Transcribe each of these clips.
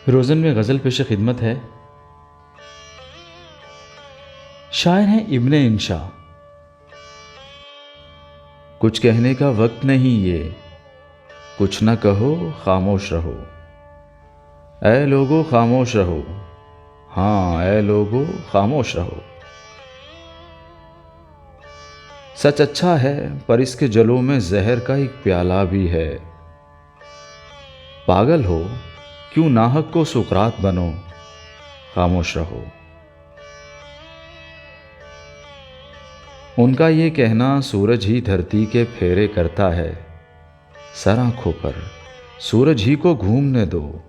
रोज़न में गज़ल पेश खिदमत है। शायर हैं इब्ने इंशा। कुछ कहने का वक्त नहीं ये, कुछ न कहो खामोश रहो। ऐ लोगो खामोश रहो, हाँ ऐ लोगो खामोश रहो। सच अच्छा है पर इसके जलों में जहर का एक प्याला भी है। पागल हो क्यों नाहक को सुकरात बनो, खामोश रहो। उनका ये कहना सूरज ही धरती के फेरे करता है। सर आंखों पर सूरज ही को घूमने दो,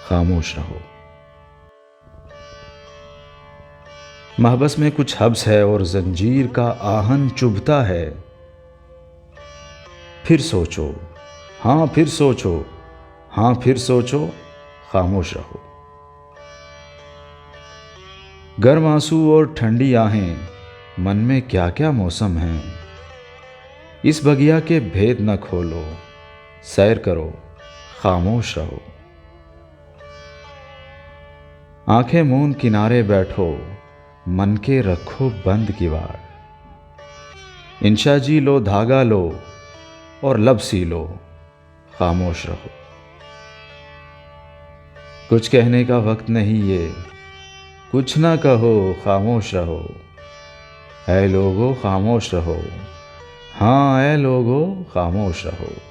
खामोश रहो। महबस में कुछ हब्स है और जंजीर का आहन चुभता है। फिर सोचो, हाँ फिर सोचो, हाँ फिर सोचो, खामोश रहो। गर्म आंसू और ठंडी आहें, मन में क्या क्या मौसम हैं। इस बगिया के भेद न खोलो, सैर करो, खामोश रहो। आंखें मूंद किनारे बैठो, मन के रखो बंद किवाड़। इंशा जी लो धागा लो और लब सी लो, खामोश रहो। कुछ कहने का वक्त नहीं ये, कुछ ना कहो खामोश रहो। ऐ लोगो खामोश रहो, हाँ ऐ लोगो खामोश रहो।